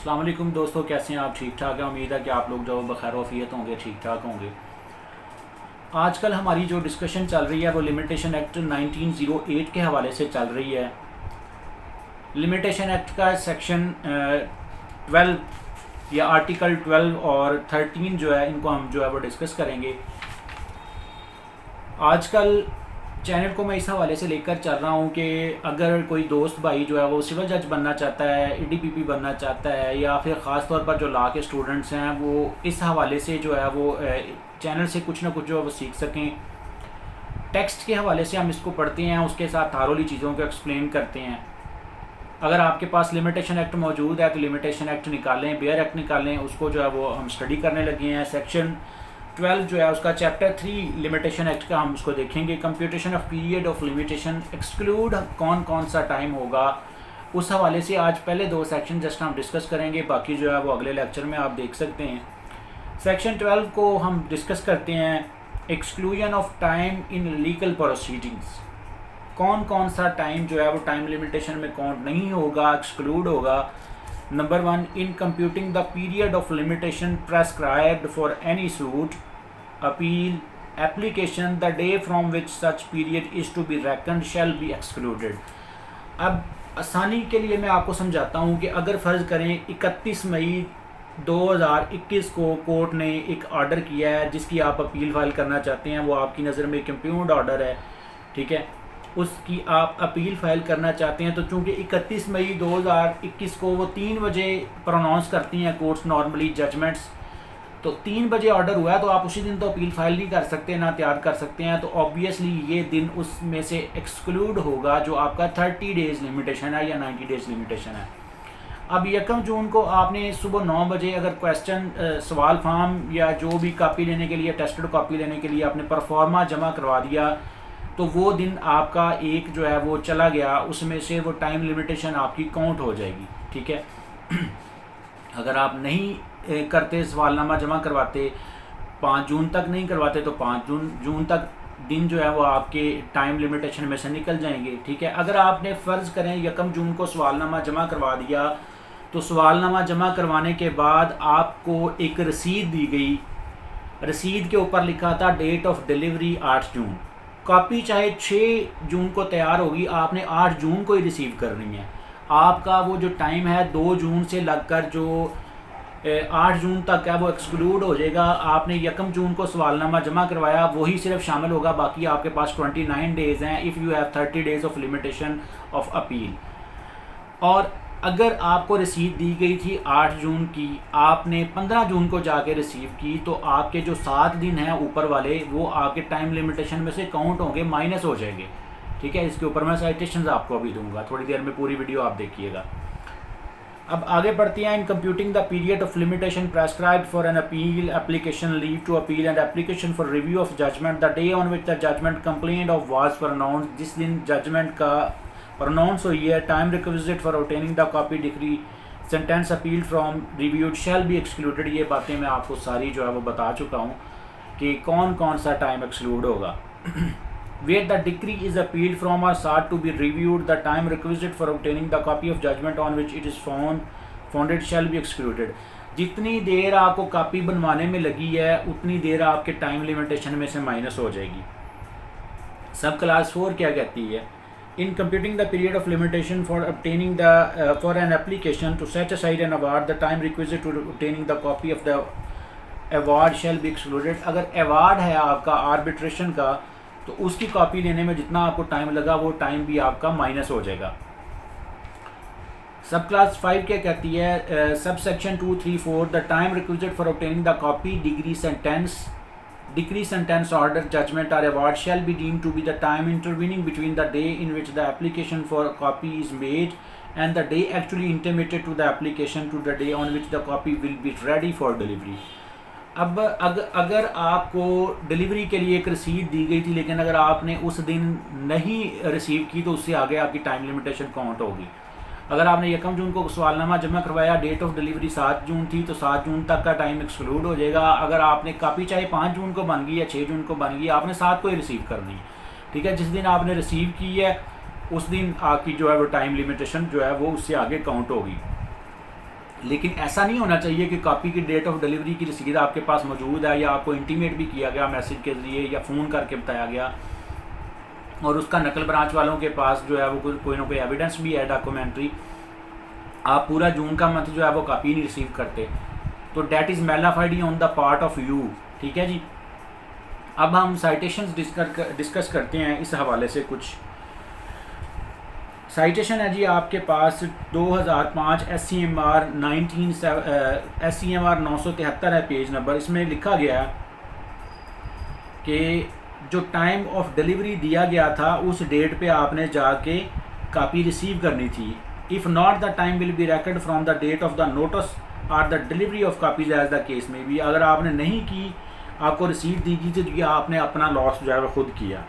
अस्सलाम वालेकुम दोस्तों, कैसे हैं आप? ठीक ठाक है। उम्मीद है कि आप लोग जो बखैर वफ़ियत होंगे, ठीक ठाक होंगे। आजकल हमारी जो डिस्कशन चल रही है वो लिमिटेशन एक्ट 1908 के हवाले से चल रही है। लिमिटेशन एक्ट का सेक्शन 12 या आर्टिकल 12 और 13 जो है, इनको हम जो है वो डिस्कस करेंगे। आजकल चैनल को मैं इस हवाले से लेकर चल रहा हूँ कि अगर कोई दोस्त भाई जो है वो सिविल जज बनना चाहता है, ईडीपीपी बनना चाहता है, या फिर ख़ास तौर पर जो लॉ के स्टूडेंट्स हैं वो इस हवाले से जो है वो चैनल से कुछ ना कुछ जो है वो सीख सकें। टेक्स्ट के हवाले से हम इसको पढ़ते हैं, उसके साथ थारोली चीज़ों को एक्सप्लेन करते हैं। अगर आपके पास लिमिटेशन एक्ट मौजूद है तो लिमिटेशन एक्ट निकालें, बेयर एक्ट निकालें, उसको जो है वो हम स्टडी करने लगे हैं। सेक्शन 12 जो है उसका चैप्टर 3 लिमिटेशन एक्ट का हम उसको देखेंगे। Computation of period of limitation, exclude कौन कौन सा टाइम होगा, उस हवाले से आज पहले 2 सेक्शन जस्ट हम डिस्कस करेंगे। बाकी जो है वो अगले लेक्चर में आप देख सकते हैं। सेक्शन 12 को हम डिस्कस करते हैं, exclusion of time in legal proceedings. कौन कौन सा टाइम जो है वो टाइम लिमिटेशन में काउंट नहीं होगा, एक्सक्लूड होगा। Number 1, in computing the period of limitation prescribed for any suit, appeal, application, the day from which such period is to be reckoned shall be excluded. अब आसानी के लिए मैं आपको समझाता हूँ कि अगर फ़र्ज़ करें 31 मई 2021 को कोर्ट ने एक ऑर्डर किया है जिसकी आप अपील फाइल करना चाहते हैं, वो आपकी नज़र में कंप्यून्ड ऑर्डर है, ठीक है, उसकी आप अपील फाइल करना चाहते हैं। तो चूंकि 31 मई 2021 को वो 3 बजे प्रोनाउंस करती हैं कोर्ट्स नॉर्मली जजमेंट्स, तो 3 बजे ऑर्डर हुआ है तो आप उसी दिन तो अपील फाइल नहीं कर सकते, ना तैयार कर सकते हैं। तो ऑब्वियसली ये दिन उसमें से एक्सक्लूड होगा जो आपका 30 डेज़ लिमिटेशन है या 90 डेज़ लिमिटेशन है। अब 1 जून को आपने सुबह 9 बजे अगर क्वेश्चन सवाल फॉर्म या जो भी कॉपी लेने के लिए, टेस्टेड कॉपी लेने के लिए आपने परफॉर्मा जमा करवा दिया, तो वो दिन आपका एक जो है वो चला गया, उसमें से वो टाइम लिमिटेशन आपकी काउंट हो जाएगी, ठीक है। अगर आप नहीं करते, सवालनामा जमा करवाते, 5 जून तक नहीं करवाते, तो 5 जून तक दिन जो है वो आपके टाइम लिमिटेशन में से निकल जाएंगे, ठीक है। अगर आपने फ़र्ज़ करें 1 जून को सवालनामा जमा करवा दिया, तो सवालनामा जमा करवाने के बाद आपको एक रसीद दी गई, रसीद के ऊपर लिखा था date of delivery 8 June. Copy चाहे 6 जून को तैयार होगी, आपने 8 जून को ही रिसीव करनी है। आपका वो जो टाइम है 2 जून से लगकर जो 8 जून तक है वो एक्सक्लूड हो जाएगा। आपने 1 जून को सवालनामा जमा करवाया, वही सिर्फ शामिल होगा, बाकी आपके पास 29 डेज़ हैं if you have 30 days of limitation of appeal. और अगर आपको रसीद दी गई थी 8 जून की, आपने 15 जून को जाके रिसीव की, तो आपके जो 7 दिन हैं ऊपर वाले वो आपके टाइम लिमिटेशन में से काउंट होंगे, माइनस हो जाएंगे, ठीक है। इसके ऊपर मैं साइटेशंस आपको अभी दूंगा, थोड़ी देर में पूरी वीडियो आप देखिएगा। अब आगे बढ़ते हैं। In computing the period of limitation prescribed for an appeal, application, leave to appeal and application for review of judgment, the day on which the judgment complaint of was pronounced, जिस दिन judgment का pronounce हुई है, time requisite for obtaining the copy, decree, sentence appeal from reviewed shall be excluded. ये बातें मैं आपको सारी जो है वो बता चुका हूँ कि कौन कौन सा टाइम एक्सक्लूड होगा। Where the decree is appealed from or sought to be reviewed, the time requisite for obtaining the copy of judgment on which it is founded shall be excluded। जितनी देर आपको कॉपी बनवाने में लगी है उतनी देर आपके time limitation में से माइनस हो जाएगी। सब क्लास 4 क्या कहती है? In computing the period of limitation for obtaining for an application to set aside an award, the time requisite to obtaining the copy of the award shall be excluded। अगर award है आपका arbitration का, तो उसकी copy लेने में जितना आपको टाइम लगा वो टाइम भी आपका माइनस हो जाएगा। सब क्लास 5 क्या कहती है? Sub section 2, 3, 4, the time requisite for obtaining the copy, decree, sentence, decree, sentence, order, judgment or award shall be deemed to be the time intervening between the day in which the application for a copy is made and the day actually intimated to the application to the day on which the copy will be ready for delivery। अब अगर आपको delivery के लिए एक रसीद दी गई थी, लेकिन अगर आपने उस दिन नहीं रिसीव की, तो उससे आगे आपकी टाइम लिमिटेशन काउंट होगी। अगर आपने 1 जून को सवालनामा जमा करवाया, डेट ऑफ डिलीवरी 7 जून थी, तो 7 जून तक का टाइम एक्सक्लूड हो जाएगा। अगर आपने कॉपी चाहे 5 जून को बन गई या 6 जून को बन गई, आपने 7 को ही रिसीव करनी है, ठीक है। जिस दिन आपने रिसीव की है उस दिन आपकी जो है वो टाइम लिमिटेशन जो है वो उससे आगे काउंट होगी। लेकिन ऐसा नहीं होना चाहिए कि कॉपी की डेट ऑफ डिलीवरी की रसीद आपके पास मौजूद है या आपको इंटीमेट भी किया गया मैसेज के ज़रिए या फ़ोन करके बताया गया और उसका नकल ब्रांच वालों के पास जो है वो कोई ना कोई एविडेंस भी है डॉक्यूमेंट्री, आप पूरा जून का मंथ जो है वो कॉपी नहीं रिसीव करते, तो that is mala fide on the part of you. ठीक है जी। अब हम साइटेशंस डिस्कस करते हैं इस हवाले से। कुछ साइटेशन है जी आपके पास 2005 SCMR 973 है पेज नंबर। इसमें लिखा गया कि जो टाइम ऑफ डिलीवरी दिया गया था उस डेट पे आपने जाके कॉपी रिसीव करनी थी। If not the time will be record from the date of the notice और the delivery of copies as the case में भी। अगर आपने नहीं की, आपको रसीद दी गई थी तो ये आपने अपना लॉस जो है वो खुद किया।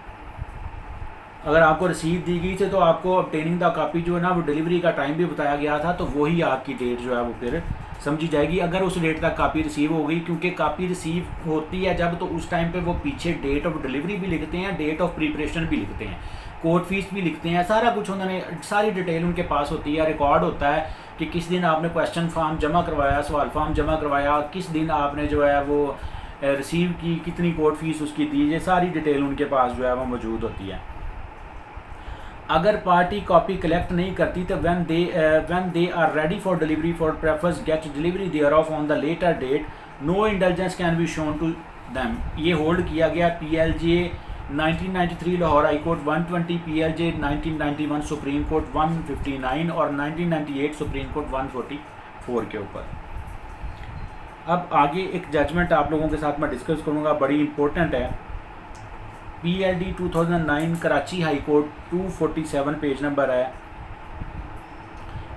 अगर आपको रसीद दी गई थी तो आपको obtaining द कॉपी जो है ना वो डिलीवरी का टाइम भी बताया गया था, तो वही आपकी डेट जो है वो फिर समझी जाएगी अगर उस डेट तक कॉपी रिसीव हो गई। क्योंकि कॉपी रिसीव होती है जब, तो उस टाइम पे वो पीछे डेट ऑफ डिलीवरी भी लिखते हैं, डेट ऑफ प्रिपरेशन भी लिखते हैं, कोर्ट फीस भी लिखते हैं, सारा कुछ उन्होंने सारी डिटेल उनके पास होती है। रिकॉर्ड होता है कि किस दिन आपने क्वेश्चन फॉर्म जमा करवाया, सवाल फॉर्म जमा करवाया, किस दिन आपने जो है वो रिसीव की, कितनी कोर्ट फीस उसकी दी, ये सारी डिटेल उनके पास जो है वो मौजूद होती है। अगर पार्टी कॉपी कलेक्ट नहीं करती तो when they are ready for delivery for prefers get delivery there of on the later date, no intelligence can be shown to them. ये होल्ड किया गया PLJ 1993 Lahore high court 120, PLJ 1991 supreme court 159 और 1998 supreme court 144 के ऊपर। अब आगे एक judgement आप लोगों के साथ मैं डिस्कस करूँगा, बड़ी इंपॉर्टेंट है। PLD 2009 Karachi high court 247 page number है।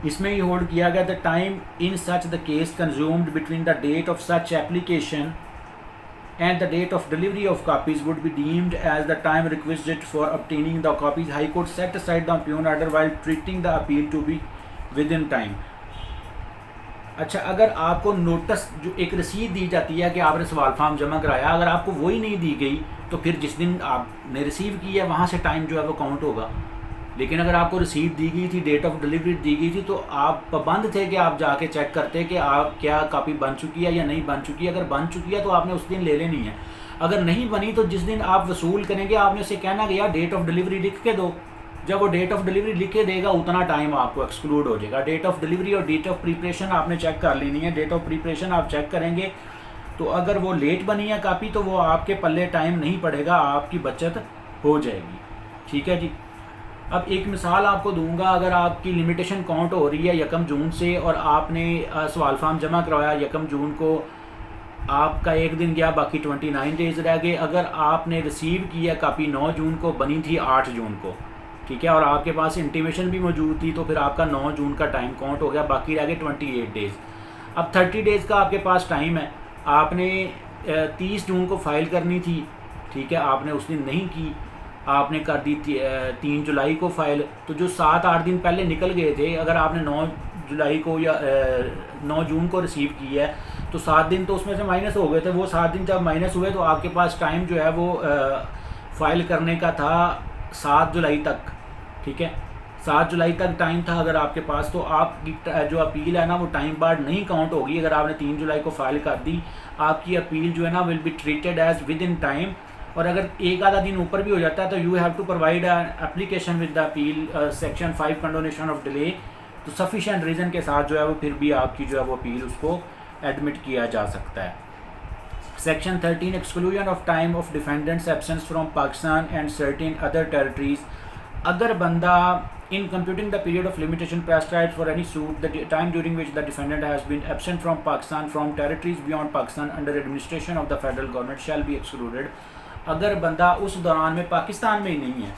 इसमें ये होल्ड किया गया the time in such the case consumed between the date of such application and the date of delivery of copies would be deemed as the time requisite for obtaining the copies. High Court set aside the impugned order while treating the appeal to be within time. अच्छा, अगर आपको notice जो एक रसीद दी जाती है कि आपने सवाल फॉर्म जमा कराया, अगर आपको वही नहीं दी गई तो फिर जिस दिन आपने रिसीव की है वहाँ से टाइम जो है वो काउंट होगा। लेकिन अगर आपको रसीद दी गई थी, डेट ऑफ डिलीवरी दी गई थी, तो आप पाबंद थे कि आप जाके चेक करते कि आप क्या कॉपी बन चुकी है या नहीं बन चुकी है। अगर बन चुकी है तो आपने उस दिन ले लेनी है, अगर नहीं बनी तो जिस दिन आप वसूल करेंगे आपने उसे कहना कि यार डेट ऑफ डिलीवरी लिख के दो। जब वो डेट ऑफ डिलीवरी लिख के देगा उतना टाइम आपको एक्सक्लूड हो जाएगा। डेट ऑफ डिलीवरी और डेट ऑफ प्रिपरेशन आपने चेक कर लेनी है। डेट ऑफ प्रिपरेशन आप चेक करेंगे तो अगर वो लेट बनी है कॉपी तो वो आपके पल्ले टाइम नहीं पड़ेगा, आपकी बचत हो जाएगी। ठीक है जी। अब एक मिसाल आपको दूंगा, अगर आपकी लिमिटेशन काउंट हो रही है 1 जून से और आपने सवाल फॉर्म जमा करवाया 1 जून को, आपका एक दिन गया, बाकी 29 डेज़ रह गए। अगर आपने रिसीव किया कॉपी 9 जून को, बनी थी 8 जून को, ठीक है, और आपके पास इंटीमेशन भी मौजूद थी, तो फिर आपका 9 जून का टाइम काउंट हो गया, बाकी रह गए 28 डेज़। अब 30 डेज़ का आपके पास टाइम है। आपने 30 जून को फ़ाइल करनी थी, ठीक है, आपने उस दिन नहीं की, आपने कर दी 3 जुलाई को फ़ाइल, तो जो 7-8 दिन पहले निकल गए थे, अगर आपने 9 जुलाई को या 9 जून को रिसीव की है तो 7 दिन तो उसमें से माइनस हो गए थे। वो 7 दिन जब माइनस हुए तो आपके पास टाइम जो है वो फ़ाइल करने का था 7 जुलाई तक। ठीक है, 7 जुलाई तक टाइम था अगर आपके पास, तो आपकी जो अपील है ना वो टाइम बार्ड नहीं काउंट होगी। अगर आपने 3 जुलाई को फ़ाइल कर दी, आपकी अपील जो है ना will be treated as within time. और अगर एक आधा दिन ऊपर भी हो जाता है तो you have to provide application with the appeal section 5 condonation of delay, तो सफिशिएंट रीज़न के साथ जो है वो फिर भी आपकी जो है वो अपील उसको एडमिट किया जा सकता है। Section 13 exclusion of time of defendants absence from Pakistan and certain other territories. अगर बंदा in computing the period of limitation prescribed for any suit, the time during which the defendant has been absent from Pakistan from territories beyond Pakistan under administration of the federal government shall be excluded। अगर बंदा उस दौरान में पाकिस्तान में ही नहीं है,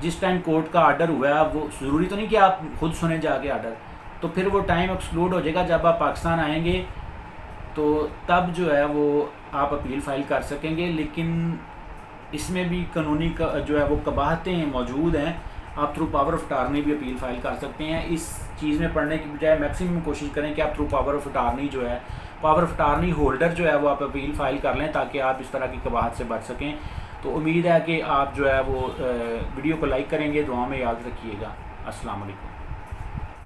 जिस time court का आर्डर हुआ है, वो ज़रूरी तो नहीं कि आप खुद सुने जाके आर्डर, तो फिर वो टाइम एक्सक्लूड हो जाएगा। जब आप पाकिस्तान आएंगे तो तब जो है वो आप अपील फाइल कर सकेंगे। लेकिन इसमें भी कानूनी जो है वो कबाहतें मौजूद हैं। आप थ्रू पावर ऑफ अटॉर्नी भी अपील फाइल कर सकते हैं। इस चीज़ में पढ़ने की बजाय मैक्सिमम कोशिश करें कि आप थ्रू पावर ऑफ अटॉर्नी जो है, पावर ऑफ अटॉर्नी होल्डर जो है वो आप अपील फाइल कर लें ताकि आप इस तरह की कबाहत से बच सकें। तो उम्मीद है कि आप जो है वो वीडियो को लाइक करेंगे, दुआ में याद रखिएगा। अस्सलाम वालेकुम।